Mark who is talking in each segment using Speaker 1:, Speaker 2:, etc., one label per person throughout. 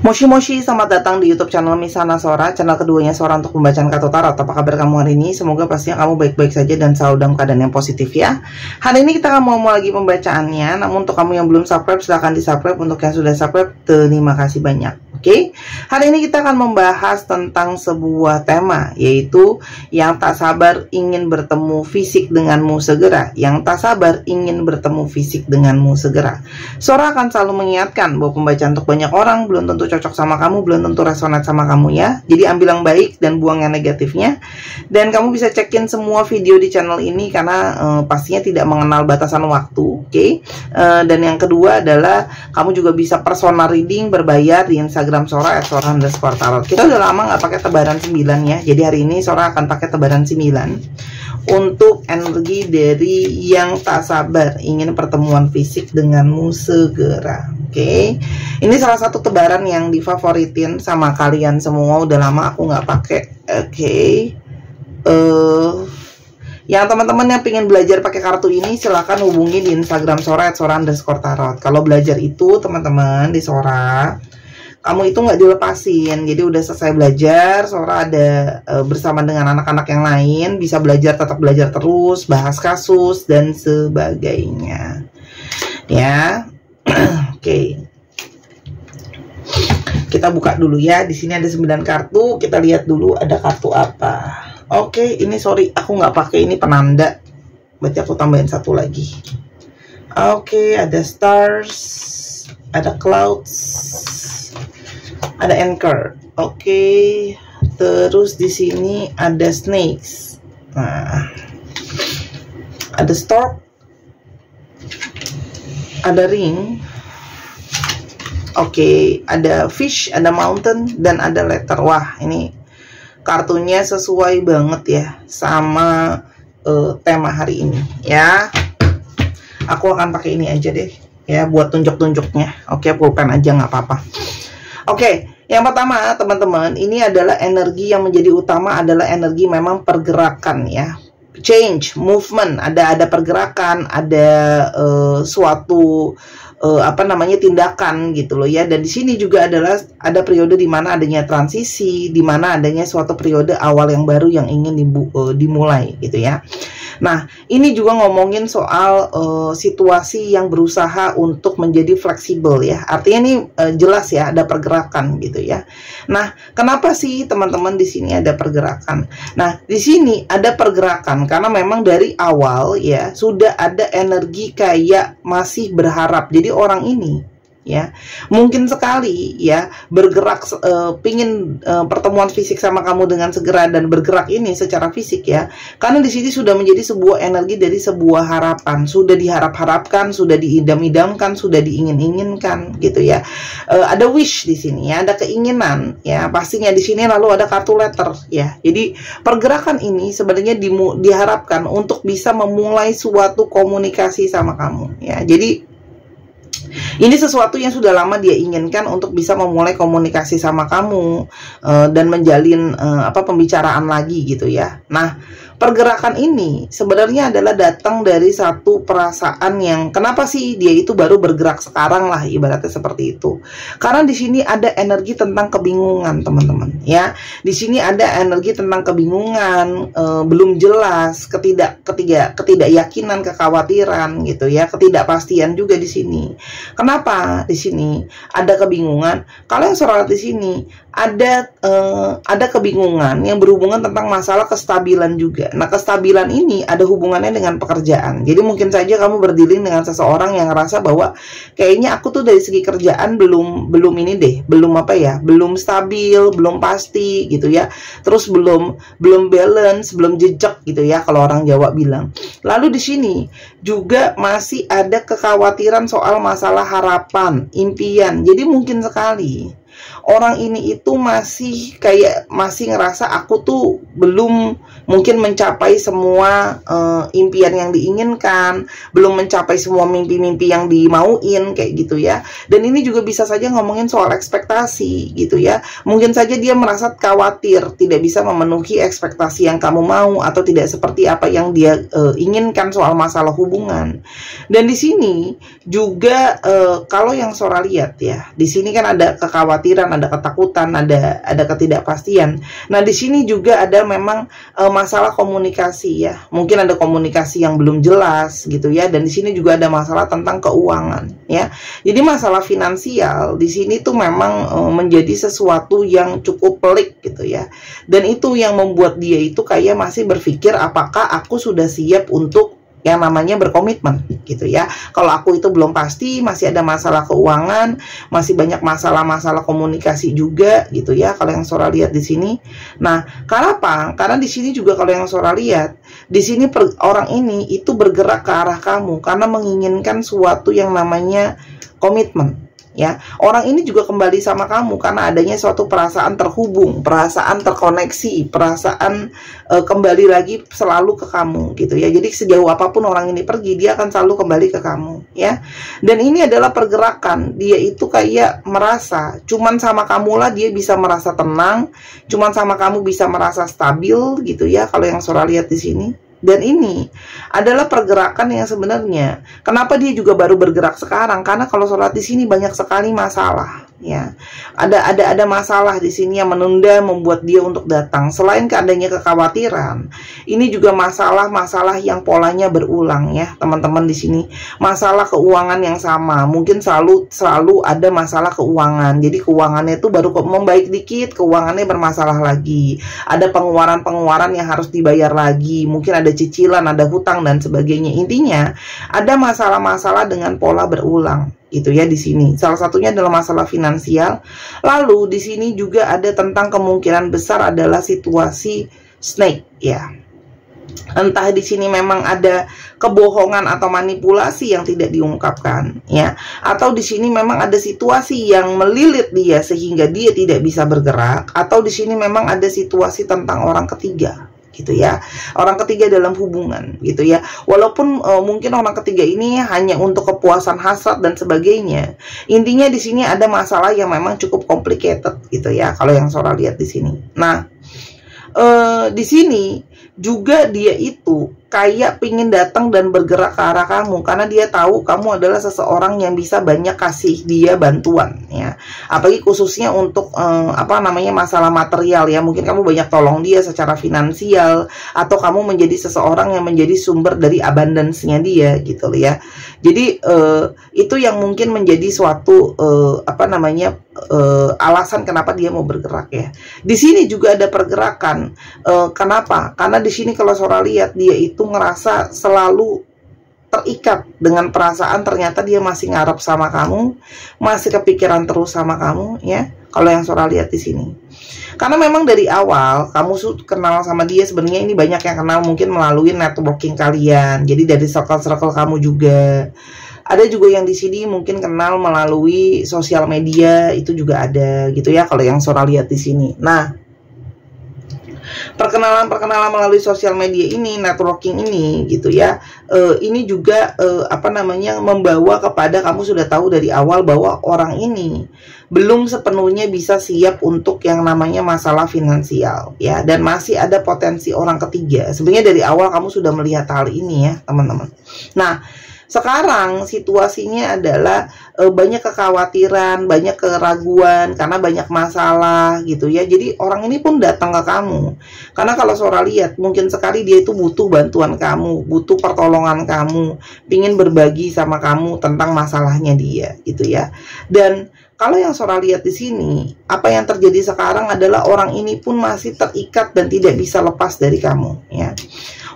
Speaker 1: Moshi Moshi, selamat datang di YouTube channel Misana Sora, channel keduanya Sora untuk pembacaan kartu tarot. Apa kabar kamu hari ini? Semoga pastinya kamu baik-baik saja dan selalu dalam keadaan yang positif ya. Hari ini kita akan mau lagi pembacaannya. Namun untuk kamu yang belum subscribe, silahkan di subscribe. Untuk yang sudah subscribe, terima kasih banyak. Oke, hari ini kita akan membahas tentang sebuah tema, yaitu yang tak sabar ingin bertemu fisik denganmu segera. Yang tak sabar ingin bertemu fisik denganmu segera. Sora akan selalu mengingatkan bahwa pembacaan untuk banyak orang belum tentu cocok sama kamu, belum tentu resonate sama kamu ya. Jadi ambil yang baik dan buang yang negatifnya. Dan kamu bisa cekin semua video di channel ini karena pastinya tidak mengenal batasan waktu. Oke. Dan yang kedua adalah kamu juga bisa personal reading berbayar di Instagram Sora @sora_tarot. Kita udah lama nggak pakai tebaran 9 ya. Jadi hari ini Sora akan pakai tebaran 9 untuk energi dari yang tak sabar ingin pertemuan fisik denganmu segera. Oke. Ini salah satu tebaran yang difavoritin sama kalian semua. Udah lama aku nggak pakai. Oke. Yang teman-teman yang pengen belajar pakai kartu ini silahkan hubungi di Instagram Sora @sora_tarot. Kalau belajar itu teman-teman di Sora, kamu itu nggak dilepasin. Jadi udah selesai belajar, Sora ada bersama dengan anak-anak yang lain, bisa belajar, tetap belajar terus, bahas kasus dan sebagainya. Ya. Oke. Kita buka dulu ya. Di sini ada 9 kartu. Kita lihat dulu ada kartu apa. Oke, ini sorry aku nggak pakai ini penanda. Berarti aku tambahin satu lagi. Oke, ada stars, ada clouds, ada anchor. Oke, terus di sini ada snakes. Nah, ada stork, ada ring. Oke, ada fish, ada mountain, dan ada letter. Wah, ini kartunya sesuai banget ya sama tema hari ini ya. Aku akan pakai ini aja deh ya buat tunjuk-tunjuknya. Oke, pulpen aja nggak apa-apa. Oke, yang pertama teman-teman, ini adalah energi yang menjadi utama adalah energi memang pergerakan ya. Change, movement, ada pergerakan, ada suatu tindakan gitu loh ya. Dan di sini juga adalah ada periode di mana adanya transisi, di mana adanya suatu periode awal yang baru yang ingin dimulai gitu ya. Nah, ini juga ngomongin soal situasi yang berusaha untuk menjadi fleksibel ya. Artinya ini jelas ya ada pergerakan gitu ya. Nah, kenapa sih teman-teman di sini ada pergerakan? Nah, di sini ada pergerakan karena memang dari awal ya sudah ada energi kayak masih berharap. Jadi orang ini ya mungkin sekali ya bergerak, pingin pertemuan fisik sama kamu dengan segera dan bergerak ini secara fisik ya, karena di sini sudah menjadi sebuah energi dari sebuah harapan, sudah diharap-harapkan, sudah diidam-idamkan, sudah diingin-inginkan gitu ya. Ada wish di sini ya, ada keinginan ya pastinya di sini. Lalu ada kartu letter ya. Jadi pergerakan ini sebenarnya diharapkan untuk bisa memulai suatu komunikasi sama kamu ya. Jadi ini sesuatu yang sudah lama dia inginkan untuk bisa memulai komunikasi sama kamu dan menjalin pembicaraan lagi gitu ya. Nah, pergerakan ini sebenarnya adalah datang dari satu perasaan yang kenapa sih dia itu baru bergerak sekarang lah, ibaratnya seperti itu. Karena di sini ada energi tentang kebingungan teman-teman ya. Di sini ada energi tentang kebingungan, belum jelas, ketidakyakinan, kekhawatiran gitu ya, ketidakpastian juga di sini. Kenapa di sini ada kebingungan? Kalau yang Sora lihat di sini ada kebingungan yang berhubungan tentang masalah kestabilan juga. Nah, kestabilan ini ada hubungannya dengan pekerjaan. Jadi mungkin saja kamu berdealing dengan seseorang yang ngerasa bahwa kayaknya aku tuh dari segi kerjaan belum ini deh, belum stabil, belum pasti gitu ya. Terus belum balance, belum jejak gitu ya kalau orang Jawa bilang. Lalu di sini juga masih ada kekhawatiran soal masalah harapan, impian. Jadi mungkin sekali orang ini itu masih ngerasa aku tuh belum mungkin mencapai semua impian yang diinginkan, belum mencapai semua mimpi-mimpi yang dimauin kayak gitu ya. Dan ini juga bisa saja ngomongin soal ekspektasi gitu ya. Mungkin saja dia merasa khawatir tidak bisa memenuhi ekspektasi yang kamu mau atau tidak seperti apa yang dia inginkan soal masalah hubungan. Dan di sini juga kalau yang Sora lihat ya, di sini kan ada kekhawatiran kekhawatiran, ada ketakutan, ada ketidakpastian. Nah, di sini juga ada memang masalah komunikasi ya. Mungkin ada komunikasi yang belum jelas gitu ya, dan di sini juga ada masalah tentang keuangan ya. Jadi masalah finansial di sini tuh memang menjadi sesuatu yang cukup pelik gitu ya. Dan itu yang membuat dia itu kayak masih berpikir apakah aku sudah siap untuk yang namanya berkomitmen gitu ya. Kalau aku itu belum pasti, masih ada masalah keuangan, masih banyak masalah-masalah komunikasi juga gitu ya kalau yang Sora lihat di sini. Nah, karena apa? Karena di sini juga kalau yang Sora lihat, di sini orang ini itu bergerak ke arah kamu karena menginginkan suatu yang namanya komitmen. Ya, orang ini juga kembali sama kamu karena adanya suatu perasaan terhubung, perasaan terkoneksi, perasaan kembali lagi selalu ke kamu gitu ya. Jadi sejauh apapun orang ini pergi, dia akan selalu kembali ke kamu ya. Dan ini adalah pergerakan, dia itu kayak merasa cuman sama kamulah dia bisa merasa tenang, cuman sama kamu bisa merasa stabil gitu ya kalau yang Sora lihat di sini. Dan ini adalah pergerakan yang sebenarnya kenapa dia juga baru bergerak sekarang, karena kalau sholat di sini banyak sekali masalah ya. Ada masalah di sini yang menunda membuat dia untuk datang. Selain adanya kekhawatiran, ini juga masalah-masalah yang polanya berulang ya teman-teman di sini. Masalah keuangan yang sama, mungkin selalu ada masalah keuangan. Jadi keuangannya itu baru membaik dikit, keuangannya bermasalah lagi. Ada pengeluaran-pengeluaran yang harus dibayar lagi, mungkin ada cicilan, ada hutang dan sebagainya. Intinya ada masalah-masalah dengan pola berulang gitu ya di sini. Salah satunya adalah masalah finansial. Lalu di sini juga ada tentang kemungkinan besar adalah situasi snake ya. Entah di sini memang ada kebohongan atau manipulasi yang tidak diungkapkan ya, atau di sini memang ada situasi yang melilit dia sehingga dia tidak bisa bergerak, atau di sini memang ada situasi tentang orang ketiga gitu ya, orang ketiga dalam hubungan gitu ya. Walaupun mungkin orang ketiga ini hanya untuk kepuasan hasrat dan sebagainya, intinya di sini ada masalah yang memang cukup complicated gitu ya kalau yang Sora lihat di sini. Nah, di sini juga dia itu kayak pingin datang dan bergerak ke arah kamu karena dia tahu kamu adalah seseorang yang bisa banyak kasih dia bantuan ya, apalagi khususnya untuk masalah material ya. Mungkin kamu banyak tolong dia secara finansial, atau kamu menjadi seseorang yang menjadi sumber dari abundance-nya dia gitu ya. Jadi itu yang mungkin menjadi suatu alasan kenapa dia mau bergerak ya. Di sini juga ada pergerakan. Kenapa? Karena di sini kalau Sora lihat dia itu ngerasa selalu terikat dengan perasaan ternyata dia masih ngarep sama kamu, masih kepikiran terus sama kamu ya. Kalau yang Sora lihat di sini. Karena memang dari awal kamu kenal sama dia, sebenarnya ini banyak yang kenal mungkin melalui networking kalian. Jadi dari circle-circle kamu juga. Ada juga yang di sini mungkin kenal melalui sosial media, itu juga ada gitu ya kalau yang Sora lihat di sini. Nah, perkenalan melalui sosial media ini, networking ini gitu ya, ini juga membawa kepada kamu sudah tahu dari awal bahwa orang ini belum sepenuhnya bisa siap untuk yang namanya masalah finansial ya, dan masih ada potensi orang ketiga. Sebenarnya dari awal kamu sudah melihat hal ini ya teman-teman. Nah, sekarang situasinya adalah banyak kekhawatiran, banyak keraguan karena banyak masalah gitu ya. Jadi orang ini pun datang ke kamu karena kalau Sora lihat mungkin sekali dia itu butuh bantuan kamu, butuh pertolongan kamu, pingin berbagi sama kamu tentang masalahnya dia gitu ya. Dan kalau yang Sora lihat di sini, apa yang terjadi sekarang adalah orang ini pun masih terikat dan tidak bisa lepas dari kamu ya.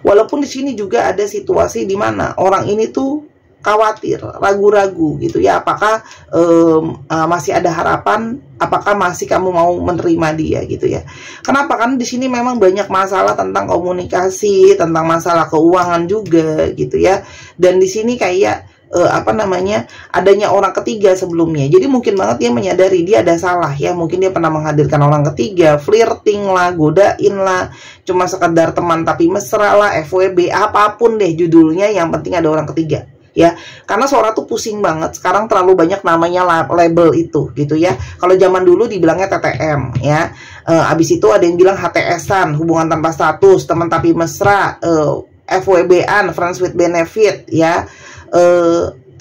Speaker 1: Walaupun di sini juga ada situasi di mana orang ini tuh khawatir, ragu-ragu gitu ya, apakah masih ada harapan, apakah masih kamu mau menerima dia gitu ya. Kenapa? Karena di sini memang banyak masalah tentang komunikasi, tentang masalah keuangan juga gitu ya. Dan di sini kayak adanya orang ketiga sebelumnya. Jadi mungkin banget dia menyadari dia ada salah ya. Mungkin dia pernah menghadirkan orang ketiga, flirting lah, godain lah, cuma sekedar teman tapi mesra lah, FWB, apapun deh judulnya, yang penting ada orang ketiga ya. Karena Sora tuh pusing banget sekarang, terlalu banyak namanya label itu gitu ya. Kalau zaman dulu dibilangnya TTM ya, abis itu ada yang bilang HTS-an, hubungan tanpa status, teman tapi mesra, FWB-an, friends with benefit ya,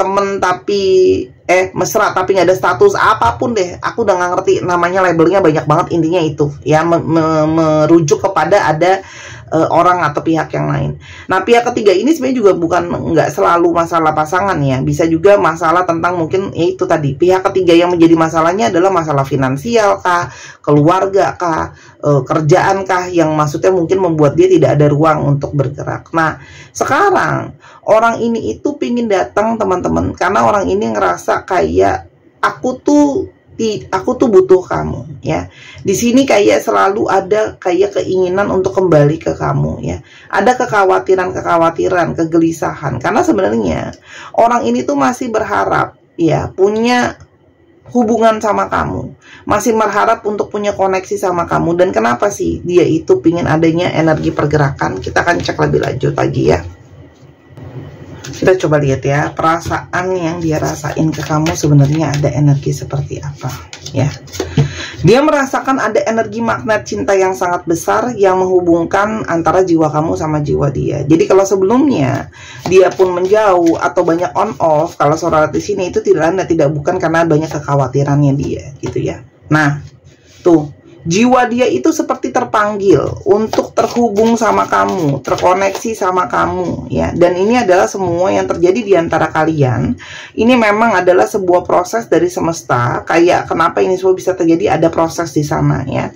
Speaker 2: temen tapi mesra tapi nggak ada status, apapun deh, aku udah nggak ngerti namanya, labelnya banyak banget, intinya itu ya, merujuk kepada ada orang atau pihak yang lain. Nah, pihak ketiga ini sebenarnya juga bukan, nggak selalu masalah pasangan ya, bisa juga masalah tentang mungkin ya itu tadi, pihak ketiga yang menjadi masalahnya adalah masalah finansial kah, keluarga kah, kerjaan kah, yang maksudnya mungkin membuat dia tidak ada ruang untuk bergerak. Nah, sekarang orang ini itu pingin datang teman-teman, karena orang ini ngerasa kayak aku tuh butuh kamu ya. Di sini kayak selalu ada kayak keinginan untuk kembali ke kamu ya. Ada kekhawatiran, kegelisahan, karena sebenarnya orang ini tuh masih berharap ya punya hubungan sama kamu, masih berharap untuk punya koneksi sama kamu. Dan kenapa sih dia itu pingin adanya energi pergerakan? Kita akan cek lebih lanjut lagi ya. Kita coba lihat ya, perasaan yang dia rasain ke kamu sebenarnya ada energi seperti apa ya. Dia merasakan ada energi magnet cinta yang sangat besar yang menghubungkan antara jiwa kamu sama jiwa dia. Jadi kalau sebelumnya dia pun menjauh atau banyak on off, kalau suara di sini itu tidak lain dan tidak bukan karena banyak kekhawatirannya dia gitu ya. Nah, tuh jiwa dia itu seperti terpanggil untuk terhubung sama kamu, terkoneksi sama kamu ya. Dan ini adalah semua yang terjadi di antara kalian. Ini memang adalah sebuah proses dari semesta. Kayak kenapa ini semua bisa terjadi, ada proses di sana ya.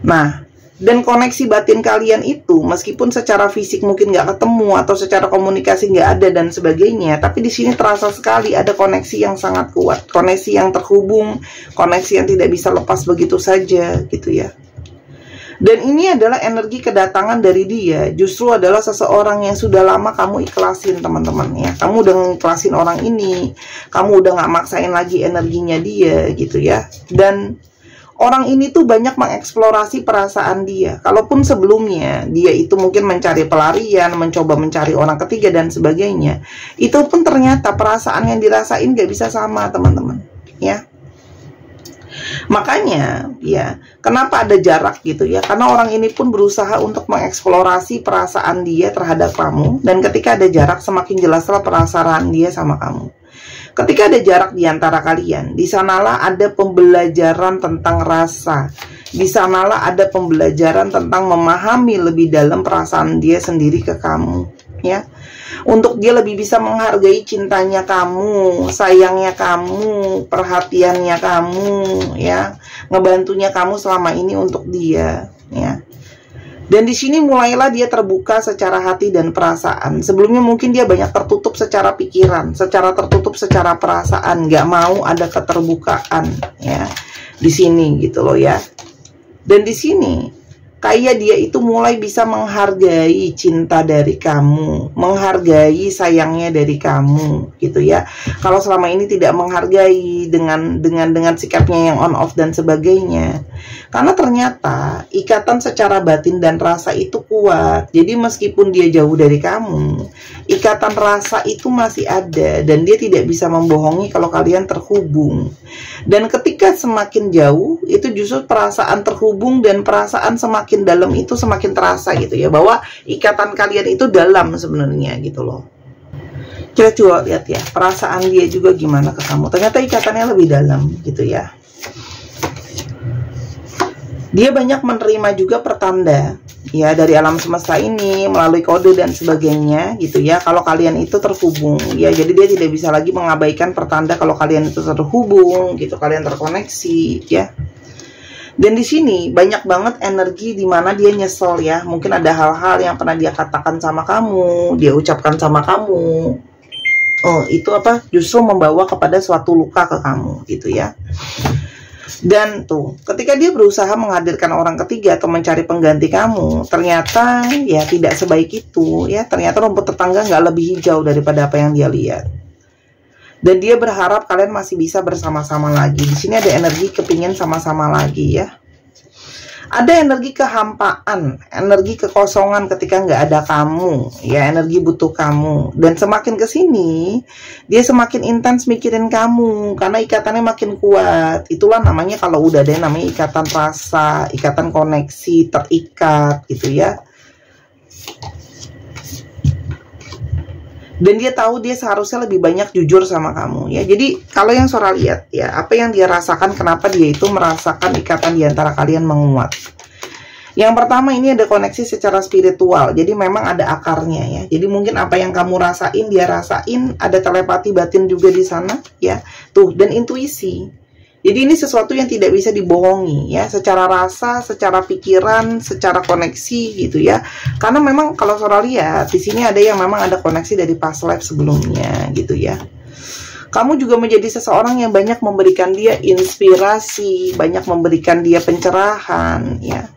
Speaker 2: Nah, dan koneksi batin kalian itu meskipun secara fisik mungkin nggak ketemu atau secara komunikasi nggak ada dan sebagainya, tapi di sini terasa sekali ada koneksi yang sangat kuat, koneksi yang terhubung, koneksi yang tidak bisa lepas begitu saja gitu ya. Dan ini adalah energi kedatangan dari dia, justru adalah seseorang yang sudah lama kamu ikhlasin teman-teman ya. Kamu udah ngiklasin orang ini, kamu udah nggak maksain lagi energinya dia gitu ya. Dan orang ini tuh banyak mengeksplorasi perasaan dia. Kalaupun sebelumnya dia itu mungkin mencari pelarian, mencoba mencari orang ketiga dan sebagainya, itu pun ternyata perasaan yang dirasain gak bisa sama teman-teman ya. Makanya ya, kenapa ada jarak gitu ya, karena orang ini pun berusaha untuk mengeksplorasi perasaan dia terhadap kamu. Dan ketika ada jarak, semakin jelaslah perasaan dia sama kamu. Ketika ada jarak di antara kalian, di sanalah ada pembelajaran tentang rasa. Di sanalah ada pembelajaran tentang memahami lebih dalam perasaan dia sendiri ke kamu, ya. Untuk dia lebih bisa menghargai cintanya kamu, sayangnya kamu, perhatiannya kamu, ya. Ngebantunya kamu selama ini untuk dia, ya. Dan di sini mulailah dia terbuka secara hati dan perasaan. Sebelumnya mungkin dia banyak tertutup secara pikiran, secara tertutup secara perasaan, nggak mau ada keterbukaan ya di sini gitu loh ya. Dan di sini kayak dia itu mulai bisa menghargai cinta dari kamu, menghargai sayangnya dari kamu gitu ya. Kalau selama ini tidak menghargai dengan sikapnya yang on off dan sebagainya. Karena ternyata ikatan secara batin dan rasa itu kuat. Jadi meskipun dia jauh dari kamu, ikatan rasa itu masih ada dan dia tidak bisa membohongi kalau kalian terhubung. Dan ketika semakin jauh, itu justru perasaan terhubung dan perasaan semakin dalam itu semakin terasa gitu ya, bahwa ikatan kalian itu dalam sebenarnya gitu loh. Kita coba lihat ya, perasaan dia juga gimana ke kamu. Ternyata ikatannya lebih dalam gitu ya. Dia banyak menerima juga pertanda ya dari alam semesta ini melalui kode dan sebagainya gitu ya. Kalau kalian itu terhubung ya, jadi dia tidak bisa lagi mengabaikan pertanda kalau kalian itu terhubung gitu, kalian terkoneksi ya. Dan di sini banyak banget energi di mana dia nyesel ya. Mungkin ada hal-hal yang pernah dia katakan sama kamu, dia ucapkan sama kamu. Oh, itu apa? Justru membawa kepada suatu luka ke kamu gitu ya. Dan tuh, ketika dia berusaha menghadirkan orang ketiga atau mencari pengganti kamu, ternyata ya tidak sebaik itu ya. Ternyata rumput tetangga nggak lebih hijau daripada apa yang dia lihat. Dan dia berharap kalian masih bisa bersama-sama lagi. Di sini ada energi kepingin sama-sama lagi ya. Ada energi kehampaan, energi kekosongan ketika nggak ada kamu, ya, energi butuh kamu. Dan semakin kesini, dia semakin intens mikirin kamu, karena ikatannya makin kuat. Itulah namanya kalau udah ada yang namanya ikatan rasa, ikatan koneksi, terikat gitu ya.
Speaker 1: Dan dia tahu dia seharusnya lebih banyak jujur sama kamu ya. Jadi kalau yang Sora lihat ya, apa yang dia rasakan, kenapa dia itu merasakan ikatan di antara kalian menguat. Yang pertama, ini ada koneksi secara spiritual. Jadi memang ada akarnya ya. Jadi mungkin apa yang kamu rasain, dia rasain. Ada telepati batin juga di sana ya. Tuh, dan intuisi. Jadi ini sesuatu yang tidak bisa dibohongi ya. Secara rasa, secara pikiran, secara koneksi gitu ya. Karena memang kalau Sora lihat di sini ada yang memang ada koneksi dari past life sebelumnya gitu ya. Kamu juga menjadi seseorang yang banyak memberikan dia inspirasi, banyak memberikan dia pencerahan ya.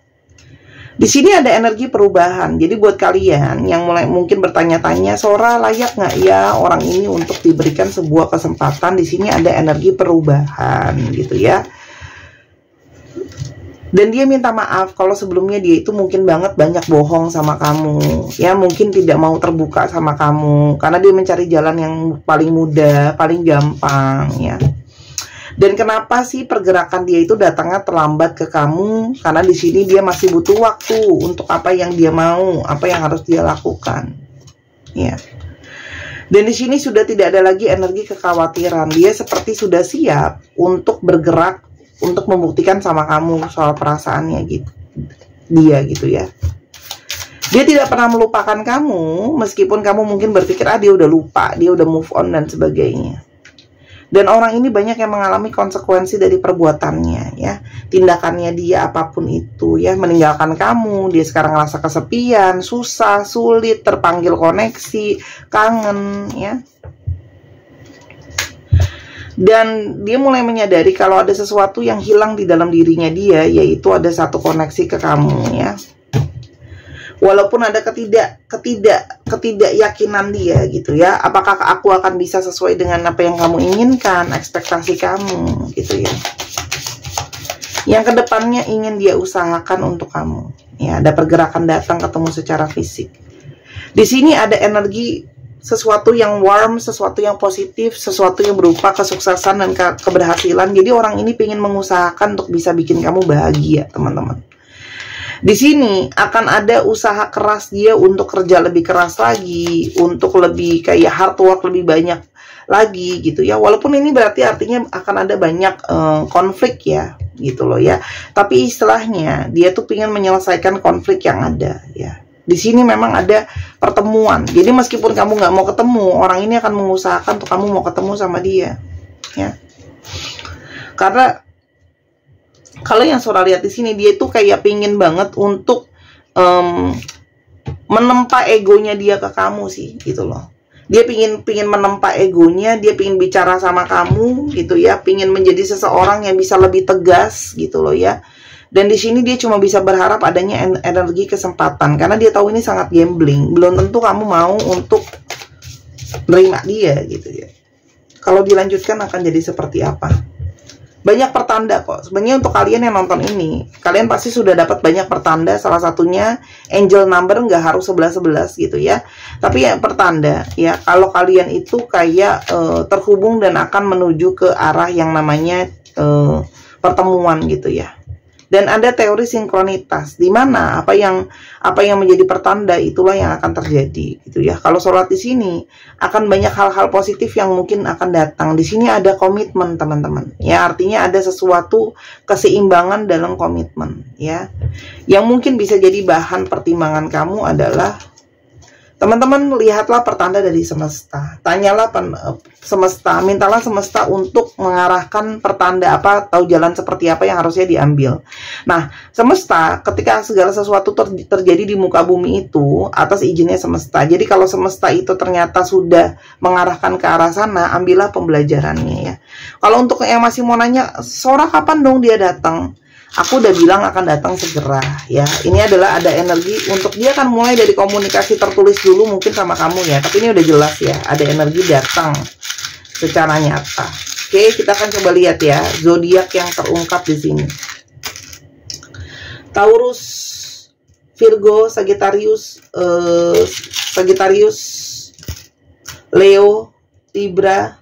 Speaker 1: Di sini ada energi perubahan. Jadi buat kalian yang mulai mungkin bertanya-tanya, Sora layak nggak ya orang ini untuk diberikan sebuah kesempatan? Di sini ada energi perubahan gitu ya. Dan dia minta maaf kalau sebelumnya dia itu mungkin banget banyak bohong sama kamu. Ya mungkin tidak mau terbuka sama kamu karena dia mencari jalan yang paling mudah, paling gampang ya. Dan kenapa sih pergerakan dia itu datangnya terlambat ke kamu? Karena di sini dia masih butuh waktu untuk apa yang dia mau, apa yang harus dia lakukan. Ya. Dan di sini sudah tidak ada lagi energi kekhawatiran. Dia seperti sudah siap untuk bergerak, untuk membuktikan sama kamu soal perasaannya gitu. Dia gitu ya. Dia tidak pernah melupakan kamu, meskipun kamu mungkin berpikir dia udah lupa, dia udah move on dan sebagainya. Dan orang ini banyak yang mengalami konsekuensi dari perbuatannya ya. Tindakannya dia apapun itu ya. Meninggalkan kamu, dia sekarang ngerasa kesepian, susah, sulit, terpanggil koneksi, kangen ya. Dan dia mulai menyadari kalau ada sesuatu yang hilang di dalam dirinya dia, yaitu ada satu koneksi ke kamu ya. Walaupun ada ketidakyakinan dia gitu ya, apakah aku akan bisa sesuai dengan apa yang kamu inginkan, ekspektasi kamu gitu ya. Yang kedepannya ingin dia usahakan untuk kamu ya. Ada pergerakan datang ketemu secara fisik. Di sini ada energi sesuatu yang warm, sesuatu yang positif, sesuatu yang berupa kesuksesan dan keberhasilan. Jadi orang ini ingin mengusahakan untuk bisa bikin kamu bahagia teman-teman. Di sini akan ada usaha keras dia untuk kerja lebih keras lagi, untuk lebih kayak hard work lebih banyak lagi gitu ya. Walaupun ini berarti artinya akan ada banyak konflik ya, gitu loh ya. Tapi istilahnya dia tuh pengen menyelesaikan konflik yang ada ya. Di sini memang ada pertemuan. Jadi meskipun kamu nggak mau ketemu, orang ini akan mengusahakan untuk kamu mau ketemu sama dia ya. Karena kalau yang Sora lihat di sini, dia tuh kayak pingin banget untuk menempa egonya dia ke kamu sih, gitu loh. Dia pingin menempa egonya, dia pingin bicara sama kamu, gitu ya. Pingin menjadi seseorang yang bisa lebih tegas, gitu loh ya. Dan di sini dia cuma bisa berharap adanya energi kesempatan, karena dia tahu ini sangat gambling. Belum tentu kamu mau untuk nerima dia, gitu ya. Kalau dilanjutkan akan jadi seperti apa? Banyak pertanda kok. Sebenarnya untuk kalian yang nonton ini, kalian pasti sudah dapat banyak pertanda. Salah satunya angel number, nggak harus 11-11 gitu ya. Tapi ya pertanda ya, kalau kalian itu kayak terhubung dan akan menuju ke arah yang namanya pertemuan gitu ya. Dan ada teori sinkronitas, di mana apa yang menjadi pertanda itulah yang akan terjadi gitu ya. Kalau sholat di sini akan banyak hal-hal positif yang mungkin akan datang. Di sini ada komitmen teman-teman. Ya, artinya ada sesuatu keseimbangan dalam komitmen ya. Yang mungkin bisa jadi bahan pertimbangan kamu adalah, teman-teman lihatlah pertanda dari semesta. Tanyalah semesta, mintalah semesta untuk mengarahkan pertanda apa atau jalan seperti apa yang harusnya diambil. Nah, semesta ketika segala sesuatu terjadi di muka bumi itu atas izinnya semesta. Jadi kalau semesta itu ternyata sudah mengarahkan ke arah sana, ambillah pembelajarannya ya. Kalau untuk yang masih mau nanya, Sora kapan dong dia datang? Aku udah bilang akan datang segera ya. Ini adalah ada energi untuk dia akan mulai dari komunikasi tertulis dulu mungkin sama kamu ya. Tapi ini udah jelas ya, ada energi datang secara nyata. Oke, kita akan coba lihat ya zodiak yang terungkap di sini. Taurus, Virgo, Sagittarius, Leo, Libra,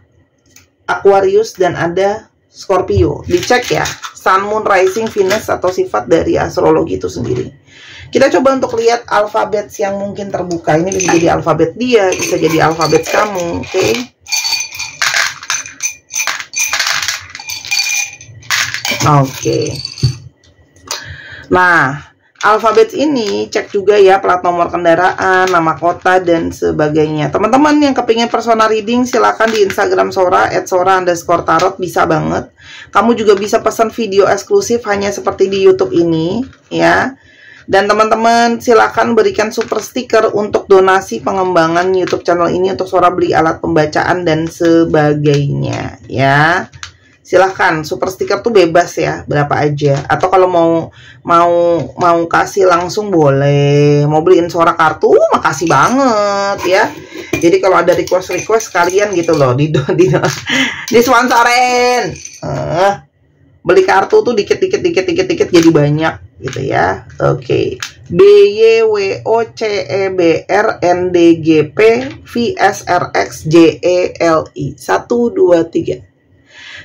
Speaker 1: Aquarius, dan ada Scorpio. Dicek ya Sun, Moon, Rising, Venus atau sifat dari astrologi itu sendiri. Kita coba untuk lihat alfabet yang mungkin terbuka. Ini bisa jadi alfabet dia, bisa jadi alfabet kamu, oke? Oke. Nah, alfabet ini cek juga ya plat nomor kendaraan, nama kota, dan sebagainya. Teman-teman yang kepingin personal reading, silakan di Instagram Sora, @sora_tarot, bisa banget. Kamu juga bisa pesan video eksklusif hanya seperti di YouTube ini, ya. Dan teman-teman silakan berikan super stiker untuk donasi pengembangan YouTube channel ini untuk Sora beli alat pembacaan dan sebagainya, ya. Silahkan, super stiker tuh bebas ya, berapa aja. Atau kalau mau kasih langsung boleh. Mau beliin Sora kartu, makasih banget ya. Jadi kalau ada request kalian gitu loh, disponsorin. Beli kartu tuh dikit jadi banyak gitu ya. Oke. BYWOCEBRNDGPVSRXJELI 1 2 3.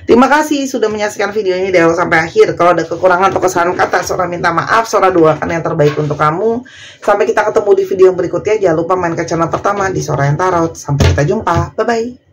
Speaker 1: Terima kasih sudah menyaksikan video ini dari awal sampai akhir. Kalau ada kekurangan atau kesalahan kata, Sora minta maaf. Sora doakan yang terbaik untuk kamu. Sampai kita ketemu di video yang berikutnya. Jangan lupa main ke channel pertama di Sora yang Tarot. Sampai kita jumpa. Bye-bye.